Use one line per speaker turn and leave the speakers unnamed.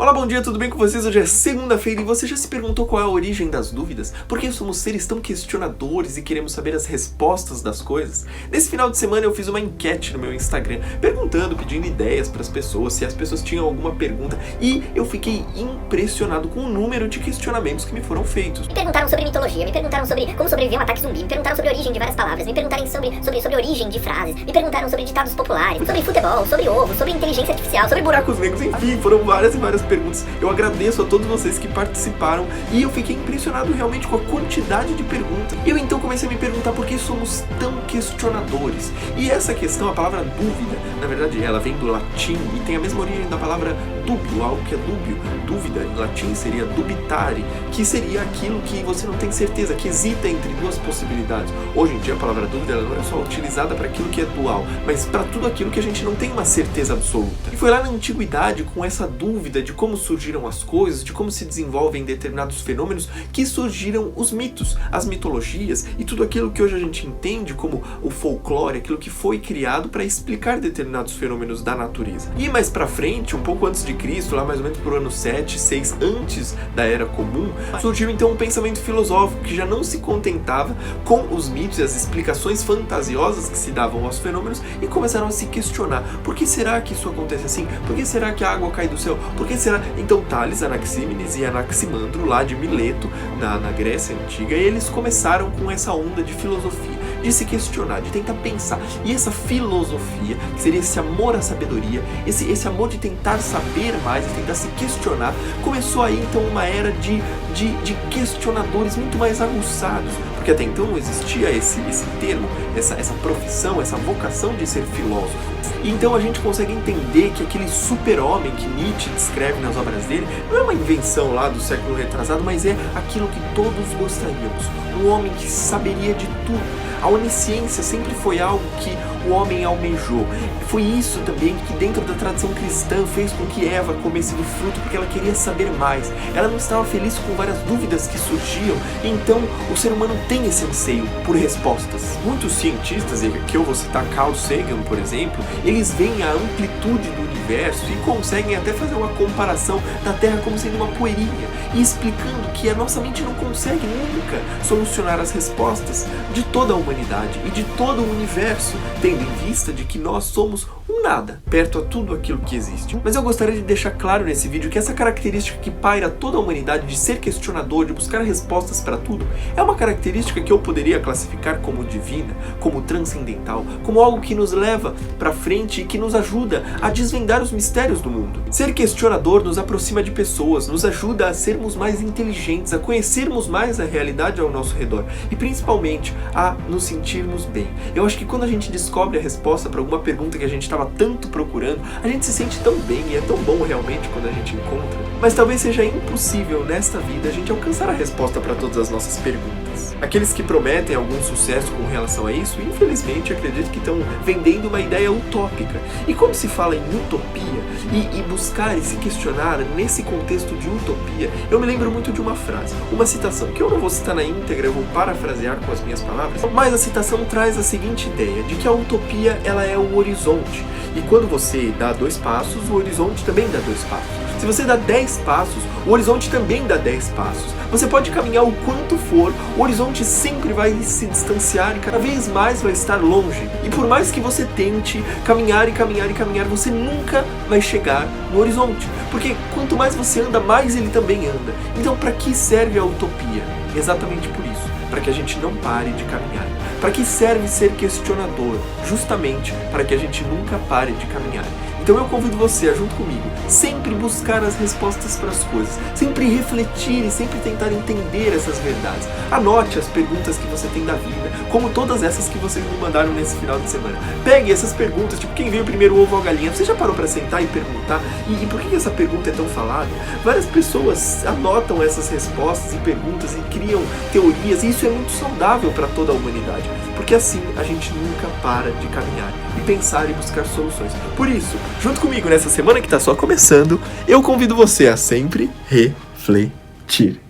Olá, bom dia, tudo bem com vocês? Hoje é segunda-feira e você já se perguntou qual é a origem das dúvidas? Por que somos seres tão questionadores e queremos saber as respostas das coisas? Nesse final de semana eu fiz uma enquete no meu Instagram, perguntando, pedindo ideias para as pessoas, se as pessoas tinham alguma pergunta, e eu fiquei impressionado com o número de questionamentos que me foram feitos.
Me perguntaram sobre mitologia, me perguntaram sobre como sobreviver a um ataque zumbi, me perguntaram sobre a origem de várias palavras, me perguntaram sobre a origem de frases, me perguntaram sobre ditados populares, sobre futebol, sobre ovo, sobre inteligência artificial, sobre
buracos negros, enfim, foram várias e várias perguntas. Eu agradeço a todos vocês que participaram e eu fiquei impressionado realmente com a quantidade de perguntas. Eu então comecei a me perguntar por que somos tão questionadores. E essa questão, a palavra dúvida, na verdade ela vem do latim e tem a mesma origem da palavra dúbio, algo que é dúbio. Dúvida em latim seria dubitare, que seria aquilo que você não tem certeza, que hesita entre duas possibilidades. Hoje em dia a palavra dúvida ela não é só utilizada para aquilo que é dual, mas para tudo aquilo que a gente não tem uma certeza absoluta. E foi lá na antiguidade, com essa dúvida de como surgiram as coisas, de como se desenvolvem determinados fenômenos, que surgiram os mitos, as mitologias e tudo aquilo que hoje a gente entende como o folclore, aquilo que foi criado para explicar determinados fenômenos da natureza. E mais pra frente, um pouco antes de Cristo, lá mais ou menos por ano 7, 6 antes da Era Comum, surgiu então um pensamento filosófico que já não se contentava com os mitos e as explicações fantasiosas que se davam aos fenômenos e começaram a se questionar: por que será que isso acontece assim? Por que será que a água cai do céu? Por que será? Então Tales, Anaxímenes e Anaximandro, lá de Mileto, na Grécia Antiga, eles começaram com essa onda de filosofia, de se questionar, de tentar pensar. E essa filosofia, que seria esse amor à sabedoria, esse amor de tentar saber mais, de tentar se questionar, começou aí então uma era de questionadores muito mais aguçados, porque até então não existia esse termo, essa profissão, essa vocação de ser filósofo. E então a gente consegue entender que aquele super-homem que Nietzsche descreve nas obras dele não é uma invenção lá do século retrasado, mas é aquilo que todos gostaríamos. Um homem que saberia de tudo. A onisciência sempre foi algo que o homem almejou. Foi isso também que dentro da tradição cristã fez com que Eva comesse do fruto, porque ela queria saber mais. Ela não estava feliz com várias dúvidas que surgiam, então o ser humano tem esse anseio por respostas. Muitos cientistas, e aqui eu vou citar Carl Sagan, por exemplo, eles veem a amplitude do universo e conseguem até fazer uma comparação da Terra como sendo uma poeirinha, e explicando que a nossa mente não consegue nunca solucionar as respostas de toda a humanidade e de todo o universo, tendo em vista de que nós somos um nada perto a tudo aquilo que existe. Mas eu gostaria de deixar claro nesse vídeo que essa característica que paira toda a humanidade de ser questionador, de buscar respostas para tudo, é uma característica que eu poderia classificar como divina, como transcendental, como algo que nos leva para frente e que nos ajuda a desvendar os mistérios do mundo. Ser questionador nos aproxima de pessoas, nos ajuda a sermos mais inteligentes, a conhecermos mais a realidade ao nosso redor e principalmente a nos sentirmos bem. Eu acho que quando a gente descobre a resposta para alguma pergunta que a gente estava tanto procurando, a gente se sente tão bem e é tão bom realmente quando a gente encontra. Mas talvez seja impossível nesta vida a gente alcançar a resposta para todas as nossas perguntas. Aqueles que prometem algum sucesso com relação a isso, infelizmente acredito que estão vendendo uma ideia utópica. E como se fala em utopia e buscar e se questionar nesse contexto de utopia, eu me lembro muito de uma frase, uma citação, que eu não vou citar na íntegra, eu vou parafrasear com as minhas palavras, mas a citação traz a seguinte ideia, de que a utopia ela é o horizonte. E quando você dá 2 passos, o horizonte também dá 2 passos. Se você dá 10 passos, o horizonte também dá 10 passos. Você pode caminhar o quanto for, o horizonte sempre vai se distanciar e cada vez mais vai estar longe. E por mais que você tente caminhar e caminhar e caminhar, você nunca vai chegar no horizonte. Porque quanto mais você anda, mais ele também anda. Então para que serve a utopia? Exatamente por isso. Para que a gente não pare de caminhar. Para que serve ser questionador? Justamente para que a gente nunca pare de caminhar. Então eu convido você a, junto comigo, sempre buscar as respostas para as coisas, sempre refletir e sempre tentar entender essas verdades. Anote as perguntas que você tem da vida, como todas essas que vocês me mandaram nesse final de semana. Pegue essas perguntas, tipo quem veio primeiro, o ovo ou a galinha. Você já parou para sentar e perguntar? E por que essa pergunta é tão falada? Várias pessoas anotam essas respostas e perguntas e criam teorias, e isso é muito saudável para toda a humanidade, porque assim a gente nunca para de caminhar e pensar e buscar soluções. Por isso, junto comigo nessa semana que está só começando, eu convido você a sempre refletir.